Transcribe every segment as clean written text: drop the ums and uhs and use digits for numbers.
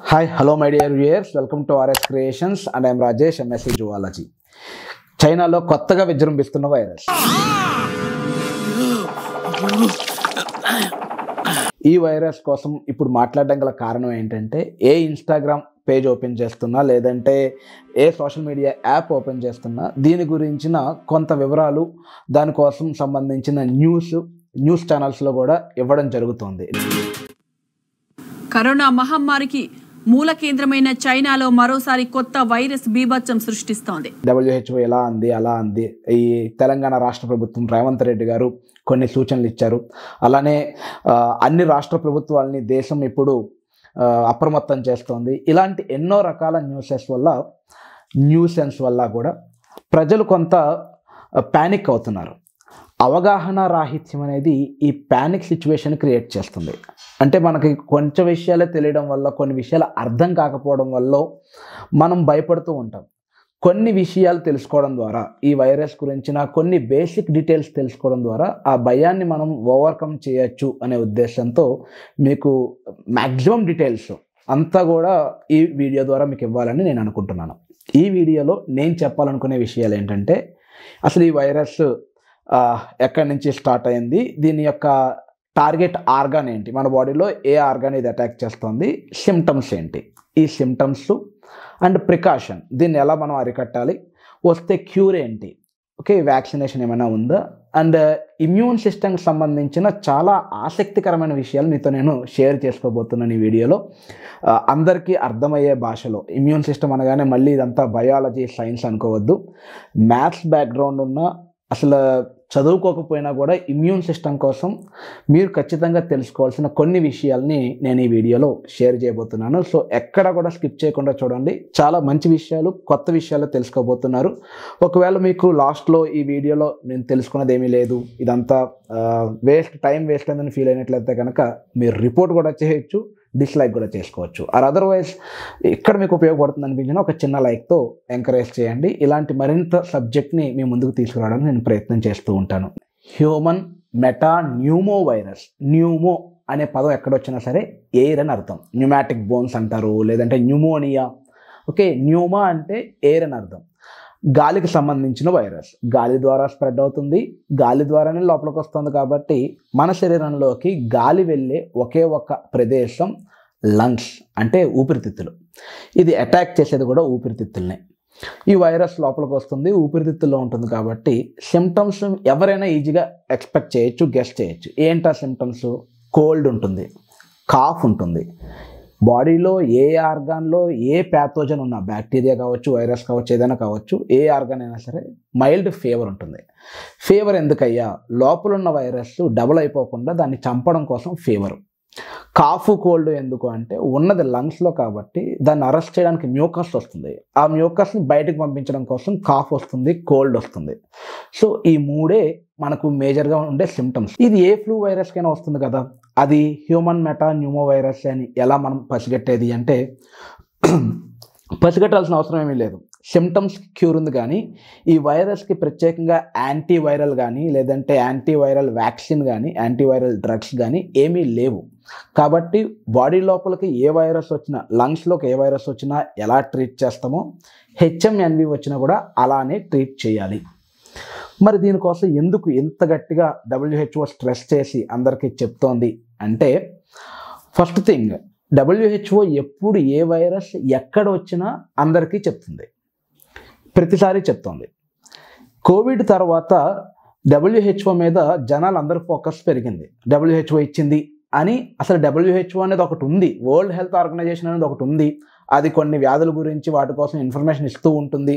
Hi, hello my dear viewers. Welcome to RS Creations and I am Rajesh, MSc Zoology. చైనాలో కొత్తగా విజృంభిస్తున్న virus. ఈ virus కోసం ఇప్పుడు మాట్లాడడం గల కారణం ఏంటంటే ఏ ఇన్స్టాగ్రామ్ పేజ్ ఓపెన్ చేస్తున్నా లేదంటే ఏ సోషల్ మీడియా యాప్ ఓపెన్ చేస్తున్నా దీని గురించిన కొంత వివరాలు దానికోసం సంబంధించిన న్యూస్ ఛానల్స్లో కూడా ఇవ్వడం జరుగుతుంది. కరోనా మహమ్మారికి మూల కేంద్రమైన చైనాలో మరోసారి కొత్త వైరస్ బీభత్సం సృష్టిస్తోంది. WHO ఎలా అంది అలా అంది. ఈ తెలంగాణ రాష్ట్ర ప్రభుత్వం రేవంత్ రెడ్డి గారు కొన్ని సూచనలు ఇచ్చారు. అలానే అన్ని రాష్ట్ర ప్రభుత్వాలని దేశం ఇప్పుడు అప్రమత్తం చేస్తోంది. ఇలాంటి ఎన్నో రకాల న్యూసెన్స్ వల్ల కూడా ప్రజలు కొంత ప్యానిక్ అవుతున్నారు. అవగాహన రాహిత్యం అనేది ఈ ప్యానిక్ సిచ్యువేషన్ క్రియేట్ చేస్తుంది. అంటే మనకి కొంచెం విషయాలే తెలియడం వల్ల కొన్ని విషయాలు అర్థం కాకపోవడం వల్ల మనం భయపడుతూ ఉంటాం. కొన్ని విషయాలు తెలుసుకోవడం ద్వారా ఈ వైరస్ గురించిన కొన్ని బేసిక్ డీటెయిల్స్ తెలుసుకోవడం ద్వారా ఆ భయాన్ని మనం ఓవర్కమ్ చేయొచ్చు అనే ఉద్దేశంతో మీకు మ్యాక్సిమం డీటెయిల్స్ అంతా కూడా ఈ వీడియో ద్వారా మీకు ఇవ్వాలని నేను అనుకుంటున్నాను. ఈ వీడియోలో నేను చెప్పాలనుకునే విషయాలు ఏంటంటే అసలు ఈ వైరస్ ఎక్కడి నుంచి స్టార్ట్ అయింది, దీని యొక్క టార్గెట్ ఆర్గాన్ ఏంటి, మన బాడీలో ఏ ఆర్గాన్ ఇది అటాక్ చేస్తుంది, సిమ్టమ్స్ ఏంటి, ఈ సిమ్టమ్స్ అండ్ ప్రికాషన్ దీన్ని ఎలా మనం అరికట్టాలి, వస్తే క్యూర్ ఏంటి, ఓకే వ్యాక్సినేషన్ ఏమైనా ఉందా, అండ్ ఇమ్యూన్ సిస్టమ్కి సంబంధించిన చాలా ఆసక్తికరమైన విషయాలు మీతో నేను షేర్ చేసుకోబోతున్నాను ఈ వీడియోలో. అందరికీ అర్థమయ్యే భాషలో. ఇమ్యూన్ సిస్టమ్ అనగానే మళ్ళీ ఇదంతా బయాలజీ సైన్స్ అనుకోవద్దు. మ్యాథ్స్ బ్యాక్గ్రౌండ్ ఉన్న అసలు చదువుకోకపోయినా కూడా ఇమ్యూన్ సిస్టమ్ కోసం మీరు ఖచ్చితంగా తెలుసుకోవాల్సిన కొన్ని విషయాల్ని నేను ఈ వీడియోలో షేర్ చేయబోతున్నాను. సో ఎక్కడ కూడా స్కిప్ చేయకుండా చూడండి. చాలా మంచి విషయాలు, కొత్త విషయాలు తెలుసుకోబోతున్నారు. ఒకవేళ మీకు లాస్ట్లో ఈ వీడియోలో నేను తెలుసుకున్నది ఏమీ లేదు, ఇదంతా టైం వేస్ట్ అయిందని ఫీల్ అయినట్లయితే కనుక మీరు రిపోర్ట్ కూడా చేయొచ్చు, డిస్లైక్ కూడా చేసుకోవచ్చు. ఆర్ అదర్వైజ్ ఇక్కడ మీకు ఉపయోగపడుతుంది అనిపించిన ఒక చిన్న లైక్తో ఎంకరేజ్ చేయండి. ఇలాంటి మరింత సబ్జెక్ట్ని మీ ముందుకు తీసుకురావడానికి నేను ప్రయత్నం చేస్తూ ఉంటాను. Human meta pneumo virus. Pneumo అనే పదం ఎక్కడొచ్చినా సరే ఎయిర్ అని అర్థం. న్యూమాటిక్ బోన్స్ అంటారు, లేదంటే న్యూమోనియా. ఓకే, న్యూమా అంటే ఎయిర్ అని అర్థం. గాలికి సంబంధించిన వైరస్. గాలి ద్వారా స్ప్రెడ్ అవుతుంది, గాలి ద్వారానే లోపలికి వస్తుంది. కాబట్టి మన శరీరంలోకి గాలి వెళ్ళే ఒకే ఒక ప్రదేశం లంగ్స్, అంటే ఊపిరితిత్తులు. ఇది అటాక్ చేసేది కూడా ఊపిరితిత్తులనే. ఈ వైరస్ లోపలికి వస్తుంది, ఊపిరితిత్తుల్లో ఉంటుంది. కాబట్టి సిమ్టమ్స్ ఎవరైనా ఈజీగా ఎక్స్పెక్ట్ చేయొచ్చు, గెస్ చేయొచ్చు. ఏంటా సిమ్టమ్స్? కోల్డ్ ఉంటుంది, కాఫ్ ఉంటుంది, బాడీలో ఏ ఆర్గాన్లో ఏ ప్యాథోజన్ ఉన్నా, బ్యాక్టీరియా కావచ్చు, వైరస్ కావచ్చు, ఏదైనా కావచ్చు, ఏ ఆర్గాన్ అయినా సరే మైల్డ్ ఫీవర్ ఉంటుంది. ఫీవర్ ఎందుకయ్యా? లోపల ఉన్న వైరస్ డబుల్ అయిపోకుండా దాన్ని చంపడం కోసం ఫీవర్. కాఫ్ కోల్డ్ ఎందుకు అంటే ఉన్నది లంగ్స్లో కాబట్టి దాన్ని అరెస్ట్ చేయడానికి మ్యూకస్ వస్తుంది. ఆ మ్యూకస్ని బయటకు పంపించడం కోసం కాఫ్ వస్తుంది, కోల్డ్ వస్తుంది. సో ఈ మూడే మనకు మేజర్గా ఉండే సిమ్టమ్స్. ఇది ఏ ఫ్లూ వైరస్కైనా వస్తుంది కదా. అది హ్యూమన్ మెటా న్యూమో వైరస్ అని ఎలా మనం పసిగట్టేది అంటే పసిగట్టాల్సిన అవసరం ఏమీ లేదు. సిమ్టమ్స్ క్యూర్ ఉంది, కానీ ఈ వైరస్కి ప్రత్యేకంగా యాంటీవైరల్ కానీ లేదంటే యాంటీవైరల్ వ్యాక్సిన్ కానీ యాంటీవైరల్ డ్రగ్స్ కానీ ఏమీ లేవు. కాబట్టి బాడీ లోపలికి ఏ వైరస్ వచ్చినా, లంగ్స్లోకి ఏ వైరస్ వచ్చినా ఎలా ట్రీట్ చేస్తామో HMNV వచ్చినా కూడా అలానే ట్రీట్ చేయాలి. మరి దీనికోసం ఎందుకు ఇంత గట్టిగా WHO స్ట్రెస్ చేసి అందరికీ చెప్తోంది అంటే, ఫస్ట్ థింగ్ WHO ఎప్పుడు ఏ వైరస్ ఎక్కడ వచ్చినా అందరికీ చెప్తుంది, ప్రతిసారి చెప్తోంది. కోవిడ్ తర్వాత WHO మీద జనాలు అందరి ఫోకస్ పెరిగింది. WHO ఇచ్చింది అని. అసలు WHO అనేది ఒకటి ఉంది, వరల్డ్ హెల్త్ ఆర్గనైజేషన్ అనేది ఒకటి ఉంది, అది కొన్ని వ్యాధుల గురించి వాటి కోసం ఇన్ఫర్మేషన్ ఇస్తూ ఉంటుంది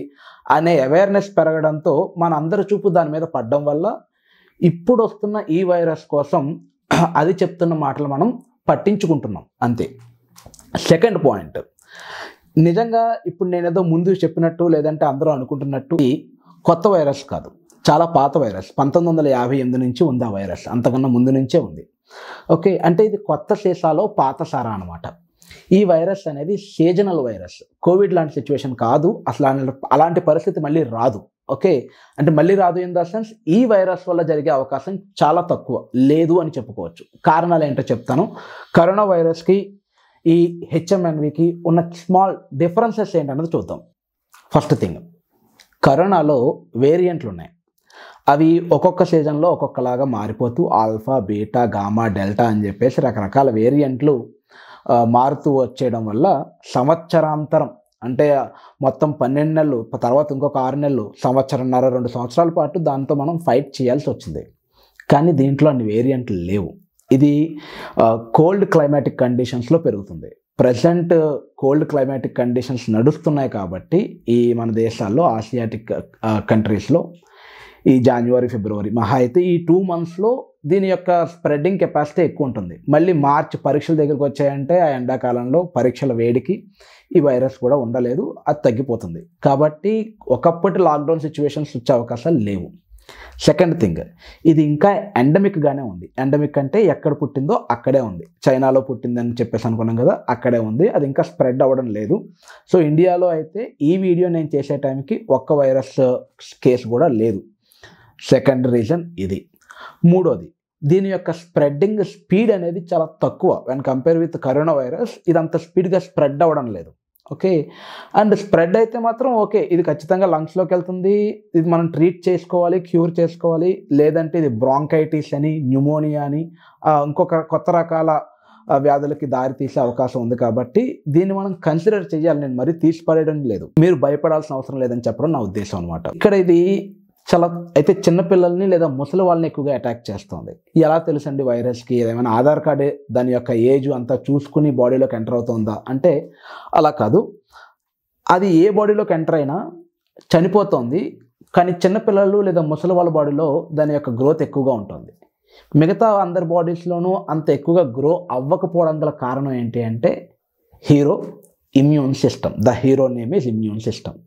అనే అవేర్నెస్ పెరగడంతో మన అందరి చూపు దాని మీద పడడం వల్ల ఇప్పుడు వస్తున్న ఈ వైరస్ కోసం అది చెప్తున్న మాటలు మనం పట్టించుకుంటున్నాం అంతే. సెకండ్ పాయింట్, నిజంగా ఇప్పుడు నేనేదో ముందు చెప్పినట్టు లేదంటే అందరూ అనుకుంటున్నట్టు ఈ కొత్త వైరస్ కాదు, చాలా పాత వైరస్. 1958 నుంచి ఉంది ఆ వైరస్, అంతకన్నా ముందు నుంచే ఉంది. ఓకే, అంటే ఇది కొత్త సీసాలో పాత సారా అనమాట. ఈ వైరస్ అనేది సీజనల్ వైరస్. కోవిడ్ లాంటి సిచ్యువేషన్ కాదు అసలు, అలాంటి పరిస్థితి మళ్ళీ రాదు. ఓకే, అంటే మళ్ళీ రాదు ఇన్ ద సెన్స్ ఈ వైరస్ వల్ల జరిగే అవకాశం చాలా తక్కువ, లేదు అని చెప్పుకోవచ్చు. కారణాలు ఏంటో చెప్తాను. కరోనా వైరస్కి ఈ హెచ్ఎంఎన్వికి ఉన్న స్మాల్ డిఫరెన్సెస్ ఏంటన్నది చూద్దాం. ఫస్ట్ థింగ్, కరోనాలో వేరియంట్లు ఉన్నాయి. అవి ఒక్కొక్క సీజన్లో ఒక్కొక్కలాగా మారిపోతూ ఆల్ఫా, బీటా, గామా, డెల్టా అని చెప్పేసి రకరకాల వేరియంట్లు మారుతూ వచ్చేయడం వల్ల సంవత్సరాంతరం అంటే మొత్తం 12 నెలలు తర్వాత ఇంకొక 6 నెలలు, సంవత్సరంన్నర, 2 సంవత్సరాల పాటు దాంతో మనం ఫైట్ చేయాల్సి వచ్చింది. కానీ దీంట్లో అన్ని వేరియంట్లు లేవు. ఇది కోల్డ్ క్లైమాటిక్ కండిషన్స్లో పెరుగుతుంది. ప్రజెంట్ కోల్డ్ క్లైమాటిక్ కండిషన్స్ నడుస్తున్నాయి కాబట్టి ఈ మన దేశాల్లో ఆసియాటిక్ కంట్రీస్లో ఈ జనవరి, ఫిబ్రవరి మహా అయితే ఈ 2 monthsలో దీని యొక్క స్ప్రెడ్డింగ్ కెపాసిటీ ఎక్కువ ఉంటుంది. మళ్ళీ మార్చి పరీక్షల దగ్గరికి వచ్చాయంటే ఆ ఎండాకాలంలో పరీక్షల వేడికి ఈ వైరస్ కూడా ఉండలేదు, అది తగ్గిపోతుంది. కాబట్టి ఒకప్పటి లాక్డౌన్ సిచ్యువేషన్స్ వచ్చే అవకాశాలు లేవు. సెకండ్ థింగ్, ఇది ఇంకా ఎండమిక్గానే ఉంది. ఎండమిక్ అంటే ఎక్కడ పుట్టిందో అక్కడే ఉంది. చైనాలో పుట్టిందని చెప్పేసి అనుకున్నాం కదా, అక్కడే ఉంది. అది ఇంకా స్ప్రెడ్ అవ్వడం లేదు. సో ఇండియాలో అయితే ఈ వీడియో నేను చేసే టైంకి ఒక్క వైరస్ కేసు కూడా లేదు. సెకండ్ రీజన్ ఇది. మూడోది, దీని యొక్క స్ప్రెడ్డింగ్ స్పీడ్ అనేది చాలా తక్కువ. When compare with corona virus ఇది అంత స్పీడ్గా స్ప్రెడ్ అవ్వడం లేదు. ఓకే, అండ్ స్ప్రెడ్ అయితే మాత్రం ఓకే, ఇది ఖచ్చితంగా లంగ్స్లోకి వెళ్తుంది, ఇది మనం ట్రీట్ చేసుకోవాలి, క్యూర్ చేసుకోవాలి. లేదంటే ఇది బ్రాంకైటిస్ అని, న్యూమోనియా అని, ఇంకొక కొత్త రకాల వ్యాధులకి దారి తీసే అవకాశం ఉంది. కాబట్టి దీన్ని మనం కన్సిడర్ చేయాలి. నేను మరీ తీసిపడేయడం లేదు, మీరు భయపడాల్సిన అవసరం లేదని చెప్పడం నా ఉద్దేశం అనమాట. ఇక్కడ ఇది చాలా అయితే చిన్నపిల్లల్ని లేదా ముసలి వాళ్ళని ఎక్కువగా అటాక్ చేస్తుంది. ఎలా తెలుసండి వైరస్కి? ఏమైనా ఆధార్ కార్డే దాని యొక్క ఏజ్ అంతా చూసుకుని బాడీలోకి ఎంటర్ అవుతుందా అంటే అలా కాదు. అది ఏ బాడీలోకి ఎంటర్ అయినా చనిపోతుంది. కానీ చిన్నపిల్లలు లేదా ముసలి వాళ్ళ బాడీలో దాని యొక్క గ్రోత్ ఎక్కువగా ఉంటుంది. మిగతా అందరి బాడీస్లోనూ అంత ఎక్కువగా గ్రో అవ్వకపోవడం గల కారణం ఏంటి అంటే hero immune system. The hero name is immune system.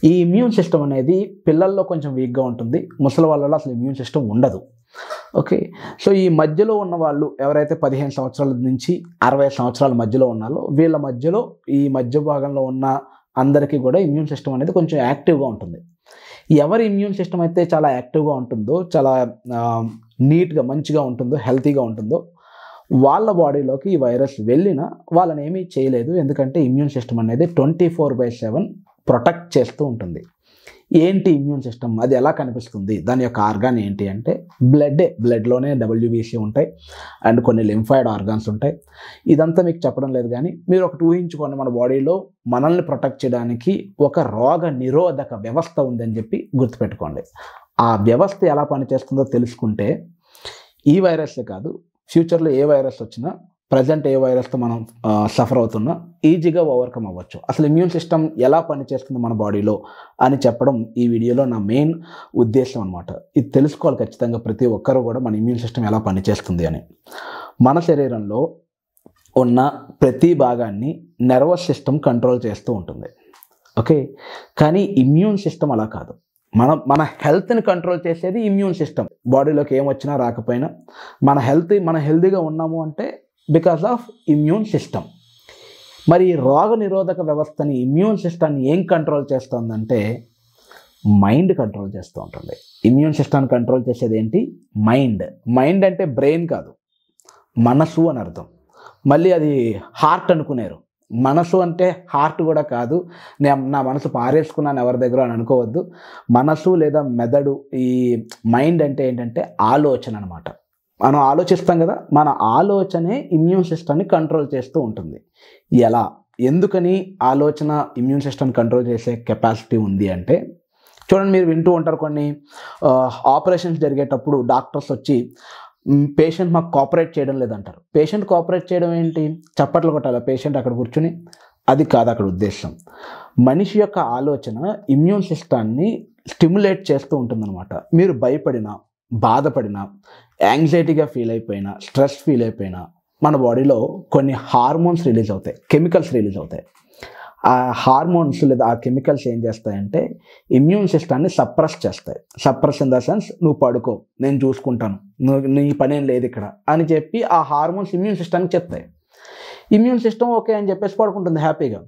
ఈ ఇమ్యూన్ సిస్టమ్ అనేది పిల్లల్లో కొంచెం వీక్గా ఉంటుంది, ముసలి వాళ్ళలో అసలు ఇమ్యూన్ సిస్టమ్ ఉండదు. ఓకే, సో ఈ మధ్యలో ఉన్న వాళ్ళు ఎవరైతే 15 సంవత్సరాల నుంచి 60 సంవత్సరాల మధ్యలో ఉన్నారో వీళ్ళ మధ్యలో ఈ మధ్య భాగంలో ఉన్న అందరికీ కూడా ఇమ్యూన్ సిస్టమ్ అనేది కొంచెం యాక్టివ్గా ఉంటుంది. ఎవరి ఇమ్యూన్ సిస్టమ్ అయితే చాలా యాక్టివ్గా ఉంటుందో, చాలా నీట్గా మంచిగా ఉంటుందో, హెల్తీగా ఉంటుందో వాళ్ళ బాడీలోకి ఈ వైరస్ వెళ్ళినా వాళ్ళని ఏమీ చేయలేదు. ఎందుకంటే ఇమ్యూన్ సిస్టమ్ అనేది 24/7 ప్రొటెక్ట్ చేస్తూ ఉంటుంది. ఏంటి ఇమ్యూన్ సిస్టమ్? అది ఎలా కనిపిస్తుంది? దాని యొక్క ఆర్గాన్ ఏంటి అంటే బ్లడ్లోనే WBC ఉంటాయి అండ్ కొన్ని లింఫాయిడ్ ఆర్గాన్స్ ఉంటాయి. ఇదంతా మీకు చెప్పడం లేదు, కానీ మీరు ఒకటి ఊహించుకోండి, మన బాడీలో మనల్ని ప్రొటెక్ట్ చేయడానికి ఒక రోగ నిరోధక వ్యవస్థ ఉందని చెప్పి గుర్తుపెట్టుకోండి. ఆ వ్యవస్థ ఎలా పనిచేస్తుందో తెలుసుకుంటే ఈ వైరస్లే కాదు, ఫ్యూచర్లో ఏ వైరస్ వచ్చినా, ప్రజెంట్ ఏ వైరస్తో మనం సఫర్ అవుతున్నా ఈజీగా ఓవర్కమ్ అవ్వచ్చు. అసలు ఇమ్యూన్ సిస్టమ్ ఎలా పనిచేస్తుంది మన బాడీలో అని చెప్పడం ఈ వీడియోలో నా మెయిన్ ఉద్దేశం అనమాట. ఇది తెలుసుకోవాలి ఖచ్చితంగా ప్రతి ఒక్కరూ కూడా, మన ఇమ్యూన్ సిస్టమ్ ఎలా పనిచేస్తుంది అని. మన శరీరంలో ఉన్న ప్రతి భాగాన్ని నర్వస్ సిస్టమ్ కంట్రోల్ చేస్తూ ఉంటుంది. ఓకే, కానీ ఇమ్యూన్ సిస్టమ్ అలా కాదు. మన హెల్త్ని కంట్రోల్ చేసేది ఇమ్యూన్ సిస్టమ్. బాడీలోకి ఏమొచ్చినా రాకపోయినా మనం హెల్తీగా ఉన్నాము అంటే బికాస్ ఆఫ్ ఇమ్యూన్ సిస్టమ్. మరి రోగ నిరోధక వ్యవస్థని, ఇమ్యూన్ సిస్టమ్ని ఏం కంట్రోల్ చేస్తుందంటే మైండ్ కంట్రోల్ చేస్తూ ఉంటుంది. ఇమ్యూన్ సిస్టమ్ని కంట్రోల్ చేసేది ఏంటి? మైండ్ అంటే బ్రెయిన్ కాదు, మనసు అని అర్థం. మళ్ళీ అది హార్ట్ అనుకునేరు. మనసు అంటే హార్ట్ కూడా కాదు, నా మనసు పారేసుకున్నాను ఎవరి దగ్గర అని అనుకోవద్దు. మనసు లేదా మెదడు, ఈ మైండ్ అంటే ఏంటంటే ఆలోచన అనమాట. మనం ఆలోచిస్తాం కదా, మన ఆలోచనే ఇమ్యూన్ సిస్టమ్ని కంట్రోల్ చేస్తూ ఉంటుంది. ఎలా, ఎందుకని ఆలోచన ఇమ్యూన్ సిస్టమ్ కంట్రోల్ చేసే కెపాసిటీ ఉంది అంటే చూడండి, మీరు వింటూ ఉంటారు కొన్ని ఆపరేషన్స్ జరిగేటప్పుడు డాక్టర్స్ వచ్చి పేషెంట్ మాకు కోఆపరేట్ చేయడం లేదంటారు. పేషెంట్ కోఆపరేట్ చేయడం ఏంటి? చప్పట్లు కొట్టాలి పేషెంట్ అక్కడ కూర్చుని? అది కాదు అక్కడ ఉద్దేశం. మనిషి యొక్క ఆలోచన ఇమ్యూన్ సిస్టాన్ని స్టిమ్యులేట్ చేస్తూ ఉంటుందన్నమాట. మీరు భయపడినా, బాధపడినా, యాంగ్జైటీగా ఫీల్ అయిపోయినా, స్ట్రెస్ ఫీల్ అయిపోయినా మన బాడీలో కొన్ని హార్మోన్స్ రిలీజ్ అవుతాయి, కెమికల్స్ రిలీజ్ అవుతాయి. ఆ హార్మోన్స్ లేదా ఆ కెమికల్స్ ఏం చేస్తాయంటే ఇమ్యూన్ సిస్టాన్ని సప్రెస్ చేస్తాయి. సప్రెస్ ఇన్ ద సెన్స్, నువ్వు పడుకో, నేను చూసుకుంటాను, నీ పనేం లేదు ఇక్కడ అని చెప్పి ఆ హార్మోన్స్ ఇమ్యూన్ సిస్టానికి చెప్తాయి. ఇమ్యూన్ సిస్టమ్ ఓకే అని చెప్పేసి పడుకుంటుంది హ్యాపీగా.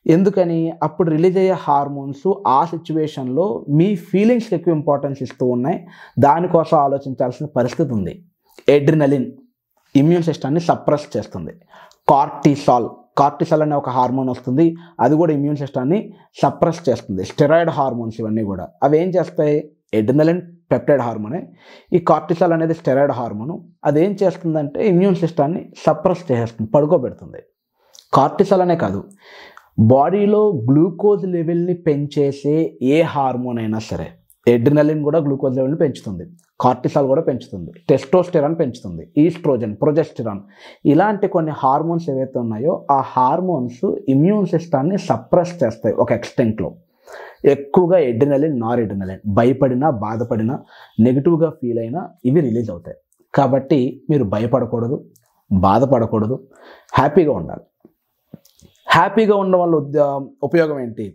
ఎందుకని? అప్పుడు రిలీజ్ అయ్యే హార్మోన్స్ ఆ సిచ్యువేషన్లో మీ ఫీలింగ్స్కి ఎక్కువ ఇంపార్టెన్స్ ఇస్తూ ఉన్నాయి. దానికోసం ఆలోచించాల్సిన పరిస్థితి ఉంది. ఎడ్రినలిన్ ఇమ్యూన్ సిస్టాన్ని సప్రెస్ చేస్తుంది. కార్టిసాల్ అనే ఒక హార్మోన్ వస్తుంది. అది కూడా ఇమ్యూన్ సిస్టాన్ని సప్రెస్ చేస్తుంది. స్టెరాయిడ్ హార్మోన్స్ ఇవన్నీ కూడా అవి ఏం చేస్తాయి? ఎడ్రినలిన్ పెప్టైడ్ హార్మోనే. ఈ కార్టిసాల్ అనేది స్టెరాయిడ్ హార్మోను. అది ఏం చేస్తుందంటే ఇమ్యూన్ సిస్టాన్ని సప్రెస్ చేసేస్తుంది, పడుకోబెడుతుంది. కార్టిసాల్ అనే కాదు, బాడీలో గ్లూకోజ్ లెవెల్ని పెంచేసే ఏ హార్మోన్ అయినా సరే, ఎడ్రినలిన్ కూడా గ్లూకోజ్ లెవెల్ని పెంచుతుంది, కార్టిసాల్ కూడా పెంచుతుంది, టెస్టోస్టెరాన్ పెంచుతుంది, ఈస్ట్రోజన్, ప్రొజెస్టెరాన్, ఇలాంటి కొన్ని హార్మోన్స్ ఏవైతే ఉన్నాయో ఆ హార్మోన్స్ ఇమ్యూన్ సిస్టాన్ని సప్రెస్ చేస్తాయి ఒక ఎక్స్టెంట్లో. ఎక్కువగా ఎడ్రినలిన్, నార్ ఎడ్రినలిన్, భయపడినా బాధపడినా నెగిటివ్గా ఫీల్ అయినా ఇవి రిలీజ్ అవుతాయి. కాబట్టి మీరు భయపడకూడదు, బాధపడకూడదు, హ్యాపీగా ఉండాలి. హ్యాపీగా ఉండడం వల్ల ఉపయోగం ఏంటి?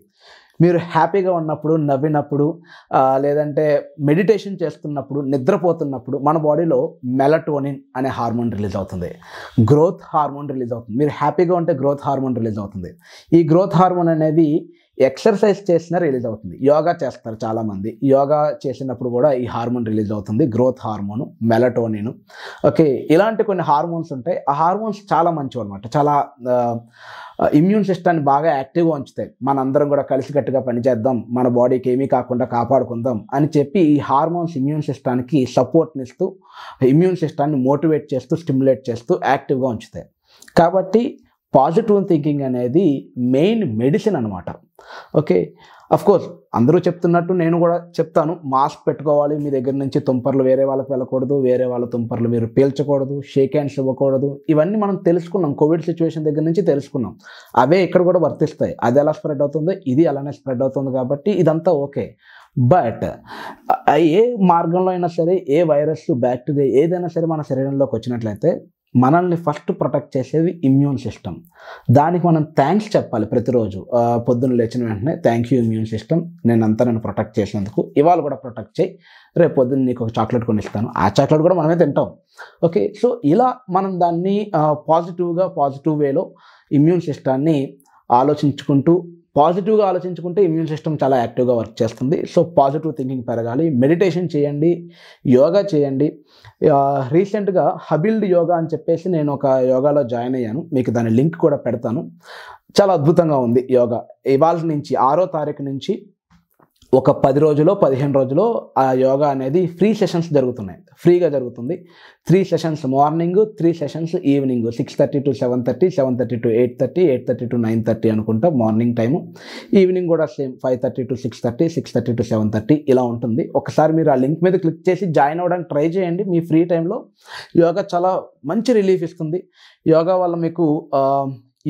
మీరు హ్యాపీగా ఉన్నప్పుడు, నవ్వినప్పుడు, లేదంటే మెడిటేషన్ చేస్తున్నప్పుడు, నిద్రపోతున్నప్పుడు మన బాడీలో మెలటోనిన్ అనే హార్మోన్ రిలీజ్ అవుతుంది, గ్రోత్ హార్మోన్ రిలీజ్ అవుతుంది. మీరు హ్యాపీగా ఉంటే గ్రోత్ హార్మోన్ రిలీజ్ అవుతుంది. ఈ గ్రోత్ హార్మోన్ అనేది ఎక్సర్సైజ్ చేసినా రిలీజ్ అవుతుంది. యోగా చేస్తారు చాలామంది, యోగా చేసినప్పుడు కూడా ఈ హార్మోన్ రిలీజ్ అవుతుంది, గ్రోత్ హార్మోను, మెలటోనిన్. ఓకే, ఇలాంటి కొన్ని హార్మోన్స్ ఉంటాయి. ఆ హార్మోన్స్ చాలా మంచివి అనమాట. చాలా ఇమ్యూన్ సిస్టాన్ని బాగా యాక్టివ్గా ఉంచుతాయి. మనందరం కూడా కలిసికట్టుగా పనిచేద్దాం, మన బాడీకి ఏమీ కాకుండా కాపాడుకుందాం అని చెప్పి ఈ హార్మోన్స్ ఇమ్యూన్ సిస్టానికి సపోర్ట్నిస్తూ, ఇమ్యూన్ సిస్టాన్ని మోటివేట్ చేస్తూ, స్టిమ్యులేట్ చేస్తూ యాక్టివ్గా ఉంచుతాయి. కాబట్టి పాజిటివ్ థింకింగ్ అనేది మెయిన్ మెడిసిన్ అనమాట. ఓకే, అఫ్కోర్స్ అందరూ చెప్తున్నట్టు నేను కూడా చెప్తాను, మాస్క్ పెట్టుకోవాలి, మీ దగ్గర నుంచి తుంపర్లు వేరే వాళ్ళకి వెళ్ళకూడదు, వేరే వాళ్ళ తుంపర్లు మీరు పీల్చకూడదు, షేక్ హ్యాండ్స్ ఇవ్వకూడదు. ఇవన్నీ మనం తెలుసుకున్నాం, కోవిడ్ సిచ్యువేషన్ దగ్గర నుంచి తెలుసుకున్నాం. అవే ఇక్కడ కూడా వర్తిస్తాయి. అది ఎలా స్ప్రెడ్ అవుతుందో ఇది అలానే స్ప్రెడ్ అవుతుంది. కాబట్టి ఇదంతా ఓకే. బట్ ఏ మార్గంలో అయినా సరే, ఏ వైరస్, బ్యాక్టీరియా ఏదైనా సరే మన శరీరంలోకి వచ్చినట్లయితే మనల్ని ఫస్ట్ ప్రొటెక్ట్ చేసేది ఇమ్యూన్ సిస్టమ్. దానికి మనం థ్యాంక్స్ చెప్పాలి ప్రతిరోజు. పొద్దున్న లేచిన వెంటనే థ్యాంక్ యూ ఇమ్యూన్ సిస్టమ్, నన్ను ప్రొటెక్ట్ చేసినందుకు. ఇవాళ కూడా ప్రొటెక్ట్ చేయి, రేపు పొద్దున్న నీకు ఒక చాక్లెట్ కొనిస్తాను, ఆ చాక్లెట్ కూడా మనమే తింటాం. ఓకే, సో ఇలా మనం దాన్ని పాజిటివ్ వేలో ఇమ్యూన్ సిస్టాన్ని పాజిటివ్గా ఆలోచించుకుంటే ఇమ్యూన్ సిస్టమ్ చాలా యాక్టివ్గా వర్క్ చేస్తుంది. సో పాజిటివ్ థింకింగ్ పెరగాలి, మెడిటేషన్ చేయండి, యోగా చేయండి. రీసెంట్గా హబిల్డ్ యోగా అని చెప్పేసి నేను ఒక యోగాలో జాయిన్ అయ్యాను, మీకు దాని లింక్ కూడా పెడతాను. చాలా అద్భుతంగా ఉంది యోగా. ఇవాళ నుంచి 6వ తారీఖు నుంచి ఒక 10 రోజులో 15 రోజులో ఆ యోగా అనేది ఫ్రీ సెషన్స్ జరుగుతున్నాయి, ఫ్రీగా జరుగుతుంది. 3 sessions morning, 3 sessions evening, 6:30 to 7:30, 7:30 to 8:30, 8:30 to 9:30 అనుకుంటా మార్నింగ్ టైము. ఈవినింగ్ కూడా సేమ్ 5:30 to 6:30, 6:30 to 7:30 ఇలా ఉంటుంది. ఒకసారి మీరు ఆ లింక్ మీద క్లిక్ చేసి జాయిన్ అవ్వడానికి ట్రై చేయండి. మీ ఫ్రీ టైంలో యోగా చాలా మంచి రిలీఫ్ ఇస్తుంది. యోగా వల్ల మీకు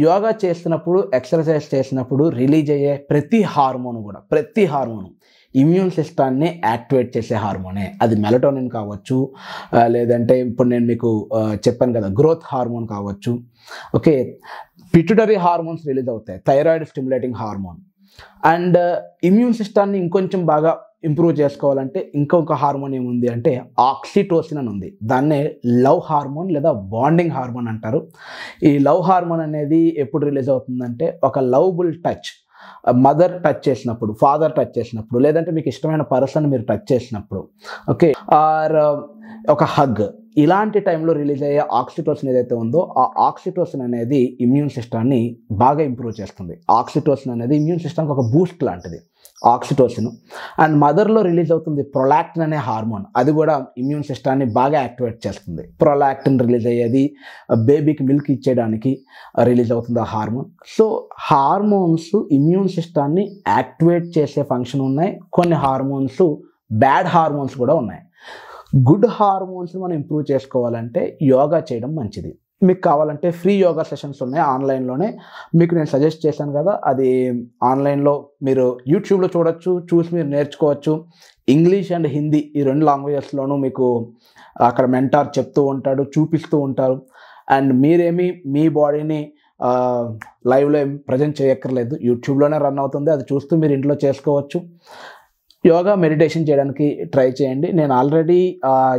యోగా చేస్తున్నప్పుడు, ఎక్సర్సైజ్ చేసినప్పుడు రిలీజ్ అయ్యే ప్రతి హార్మోను ఇమ్యూన్ సిస్టాన్ని యాక్టివేట్ చేసే హార్మోనే. అది మెలటోనిన్ కావచ్చు, లేదంటే ఇప్పుడు నేను మీకు చెప్పాను కదా గ్రోత్ హార్మోన్ కావచ్చు. ఓకే, పిట్యూటరీ హార్మోన్స్ రిలీజ్ అవుతాయి, thyroid stimulating hormone. And immune సిస్టాన్ని ఇంకొంచెం బాగా ఇంప్రూవ్ చేసుకోవాలంటే ఇంకొక హార్మోన్ ఏముంది అంటే ఆక్సిటోసిన్ అని ఉంది. దాన్నే లవ్ హార్మోన్ లేదా బాండింగ్ హార్మోన్ అంటారు. ఈ లవ్ హార్మోన్ అనేది ఎప్పుడు రిలీజ్ అవుతుందంటే ఒక లవబుల్ టచ్, మదర్ టచ్ చేసినప్పుడు, ఫాదర్ టచ్ చేసినప్పుడు, లేదంటే మీకు ఇష్టమైన పర్సన్ మీరు టచ్ చేసినప్పుడు, ఓకే, ఆర్ ఒక హగ్, ఇలాంటి టైంలో రిలీజ్ అయ్యే ఆక్సిటోసిన్ ఏదైతే ఉందో ఆ ఆక్సిటోసిన్ అనేది ఇమ్యూన్ సిస్టాన్ని బాగా ఇంప్రూవ్ చేస్తుంది. ఆక్సిటోసిన్ అనేది ఇమ్యూన్ సిస్టమ్కి ఒక బూస్ట్ లాంటిది ఆక్సిటోసిన్. అండ్ మదర్లో రిలీజ్ అవుతుంది ప్రొలాక్టిన్ అనే హార్మోన్, అది కూడా ఇమ్యూన్ సిస్టాన్ని బాగా యాక్టివేట్ చేస్తుంది. ప్రొలాక్టిన్ రిలీజ్ అయ్యేది బేబీకి మిల్క్ ఇచ్చేయడానికి రిలీజ్ అవుతుంది ఆ హార్మోన్. సో హార్మోన్స్ ఇమ్యూన్ సిస్టాన్ని యాక్టివేట్ చేసే ఫంక్షన్ ఉన్నాయి. కొన్ని హార్మోన్స్ బ్యాడ్ హార్మోన్స్ కూడా ఉన్నాయి. గుడ్ హార్మోన్స్ని మనం ఇంప్రూవ్ చేసుకోవాలంటే యోగా చేయడం మంచిది. మీకు కావాలంటే ఫ్రీ యోగా సెషన్స్ ఉన్నాయి ఆన్లైన్లోనే, మీకు నేను సజెస్ట్ చేశాను కదా, అది ఆన్లైన్లో మీరు యూట్యూబ్లో చూసి మీరు నేర్చుకోవచ్చు. ఇంగ్లీష్ అండ్ హిందీ ఈ 2 లాంగ్వేజెస్లోనూ మీకు అక్కడ మెంటార్ చెప్తూ ఉంటాడు, చూపిస్తూ ఉంటారు. అండ్ మీరేమి మీ బాడీని లైవ్లో ప్రజెంట్ చేయక్కర్లేదు, యూట్యూబ్లోనే రన్ అవుతుంది, అది చూస్తూ మీరు ఇంట్లో చేసుకోవచ్చు. యోగా మెడిటేషన్ చేయడానికి ట్రై చేయండి. నేను ఆల్రెడీ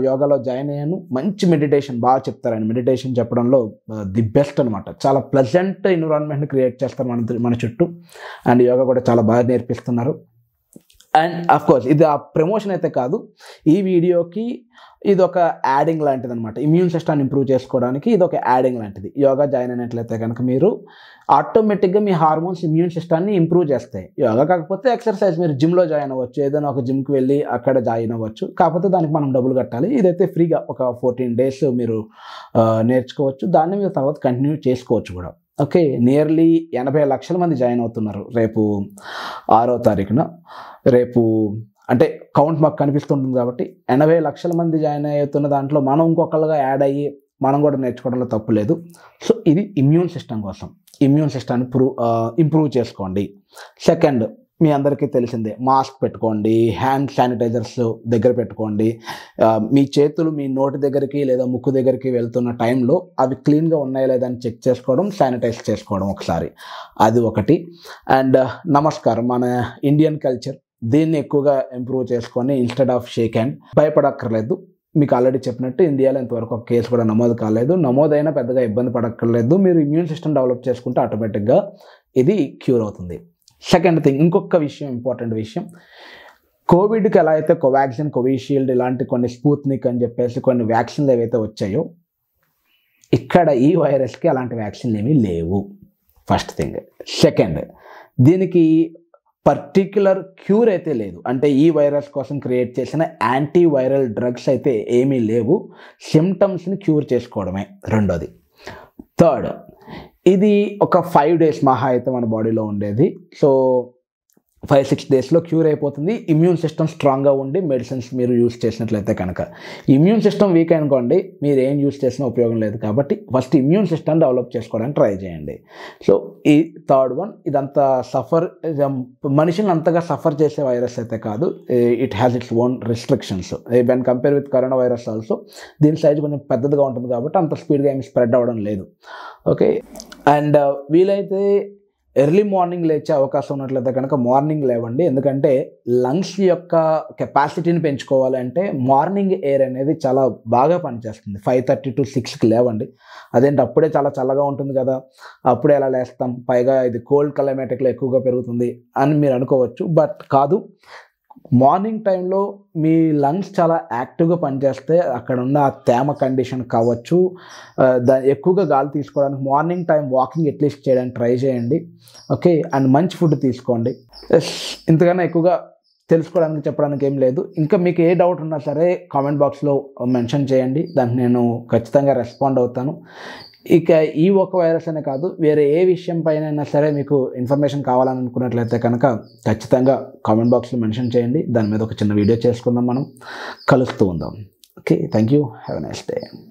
యోగాలో జాయిన్ అయ్యాను. మంచి మెడిటేషన్ బాగా చెప్తారండి. మెడిటేషన్ చెప్పడంలో ది బెస్ట్ అనమాట. చాలా ప్లెజెంట్ ఎన్విరాన్మెంట్ని క్రియేట్ చేస్తారు మన చుట్టూ. అండ్ యోగా కూడా చాలా బాగా నేర్పిస్తున్నారు. అండ్ అఫ్ కోర్స్ ఇది ఆ ప్రమోషన్ అయితే కాదు, ఈ వీడియోకి ఇది ఒక యాడింగ్ లాంటిది అనమాట. ఇమ్యూన్ సిస్టమ్ని ఇంప్రూవ్ చేసుకోవడానికి ఇది ఒక యాడింగ్ లాంటిది. యోగా జాయిన్ అయినట్లయితే కనుక మీరు ఆటోమేటిక్గా మీ హార్మోన్స్ ఇమ్యూన్ సిస్టమ్ని ఇంప్రూవ్ చేస్తాయి. యోగా కాకపోతే ఎక్సర్సైజ్ మీరు జిమ్లో జాయిన్ అవ్వచ్చు, ఏదైనా ఒక జిమ్కి వెళ్ళి అక్కడ జాయిన్ అవ్వచ్చు. కాకపోతే దానికి మనం డబ్బులు కట్టాలి. ఇదైతే ఫ్రీగా ఒక 14 days మీరు నేర్చుకోవచ్చు. దాన్ని మీరు తర్వాత కంటిన్యూ చేసుకోవచ్చు కూడా. ఓకే, నియర్లీ 80 లక్షల మంది జాయిన్ అవుతున్నారు రేపు 6వ తారీఖున. రేపు అంటే కౌంట్ మాకు కనిపిస్తుంటుంది కాబట్టి 80 లక్షల మంది జాయిన్ అవుతున్న దాంట్లో మనం ఇంకొకళ్ళగా యాడ్ అయ్యి మనం కూడా నేర్చుకోవడంలో తప్పు లేదు. సో ఇది ఇమ్యూన్ సిస్టమ్ కోసం. ఇమ్యూన్ సిస్టమ్ని ఇంప్రూవ్ చేసుకోండి. సెకండ్, మీ అందరికీ తెలిసిందే, మాస్క్ పెట్టుకోండి, హ్యాండ్ శానిటైజర్స్ దగ్గర పెట్టుకోండి. మీ చేతులు మీ నోటి దగ్గరికి లేదా ముక్కు దగ్గరికి వెళ్తున్న టైంలో అవి క్లీన్గా ఉన్నాయా లేదా అని చెక్ చేసుకోవడం, శానిటైజ్ చేసుకోవడం ఒకసారి, అది ఒకటి. అండ్ నమస్కారం, మన ఇండియన్ కల్చర్, దీన్ని ఎక్కువగా ఇంప్రూవ్ చేసుకొని ఇన్స్టెడ్ ఆఫ్ షేక్ హ్యాండ్ భయపడక్కర్లేదు. మీకు ఆల్రెడీ చెప్పినట్టు ఇండియాలో ఇంతవరకు ఒక కేసు కూడా నమోదు కాలేదు. నమోదైనా పెద్దగా ఇబ్బంది పడక్కర్లేదు. మీరు ఇమ్యూన్ సిస్టమ్ డెవలప్ చేసుకుంటే ఆటోమేటిక్గా ఇది క్యూర్ అవుతుంది. సెకండ్ థింగ్, ఇంకొక విషయం, ఇంపార్టెంట్ విషయం, కోవిడ్కి ఎలా అయితే కోవాక్సిన్, కోవిషీల్డ్ ఇలాంటి కొన్ని స్పూత్నిక్ అని చెప్పేసి కొన్ని వ్యాక్సిన్లు ఏవైతే వచ్చాయో, ఇక్కడ ఈ వైరస్కి అలాంటి వ్యాక్సిన్లు ఏమీ లేవు. First thing. సెకండ్, దీనికి పర్టిక్యులర్ క్యూర్ అయితే లేదు. అంటే ఈ వైరస్ కోసం క్రియేట్ చేసిన యాంటీవైరల్ డ్రగ్స్ అయితే ఏమీ లేవు. సిమ్టమ్స్ని క్యూర్ చేసుకోవడమే రెండోది. థర్డ్, ఇది ఒక 5 days మహా అయితే మన బాడీలో ఉండేది. సో 5-6 daysలో క్యూర్ అయిపోతుంది. ఇమ్యూన్ సిస్టమ్ స్ట్రాంగ్గా ఉండి మెడిసిన్స్ మీరు యూస్ చేసినట్లయితే కనుక. ఇమ్యూన్ సిస్టమ్ వీక్ అనుకోండి, మీరు ఏం యూస్ చేసినా ఉపయోగం లేదు. కాబట్టి ఫస్ట్ ఇమ్యూన్ సిస్టమ్ డెవలప్ చేసుకోవడానికి ట్రై చేయండి. సో ఈ థర్డ్ వన్, ఇదంతా మనిషిని అంతగా సఫర్ చేసే వైరస్ అయితే కాదు. It has its own restrictions when compare with corona virus also. దీని సైజ్ కొంచెం పెద్దదిగా ఉంటుంది కాబట్టి అంత స్పీడ్గా ఏమి స్ప్రెడ్ అవ్వడం లేదు. ఓకే, అండ్ వీలైతే ఎర్లీ మార్నింగ్ లేచే అవకాశం ఉన్నట్లయితే కనుక మార్నింగ్ లేవండి. ఎందుకంటే లంగ్స్ యొక్క కెపాసిటీని పెంచుకోవాలంటే మార్నింగ్ ఎయిర్ అనేది చాలా బాగా పనిచేస్తుంది. 5:30 to 6కి లేవండి. అదేంటి అప్పుడే చాలా చల్లగా ఉంటుంది కదా, అప్పుడే ఎలా లేస్తాం, పైగా ఇది కోల్డ్ క్లైమేటిక్లో ఎక్కువగా పెరుగుతుంది అని మీరు అనుకోవచ్చు. బట్ కాదు, మార్నింగ్ టైంలో మీ లంగ్స్ చాలా యాక్టివ్గా పనిచేస్తే అక్కడ ఉన్న తేమ కండిషన్ కావచ్చు, ఎక్కువగా గాలి తీసుకోవడానికి మార్నింగ్ టైం వాకింగ్ అట్లీస్ట్ చేయడానికి ట్రై చేయండి. ఓకే, అండ్ మంచి ఫుడ్ తీసుకోండి. ఇంతకన్నా ఎక్కువగా తెలుసుకోవడానికి చెప్పడానికి ఏం లేదు. ఇంకా మీకు ఏ డౌట్ ఉన్నా సరే కామెంట్ బాక్స్లో మెన్షన్ చేయండి, దానికి నేను ఖచ్చితంగా రెస్పాండ్ అవుతాను. ఇక ఈ ఒక వైరస్ అనే కాదు, వేరే ఏ విషయం పైన సరే మీకు ఇన్ఫర్మేషన్ కావాలని అనుకున్నట్లయితే కనుక ఖచ్చితంగా కామెంట్ బాక్స్లో మెన్షన్ చేయండి. దాని మీద ఒక చిన్న వీడియో చేసుకుందాం, మనం కలుస్తూ ఉందాం. Okay, thank you, have a nice day.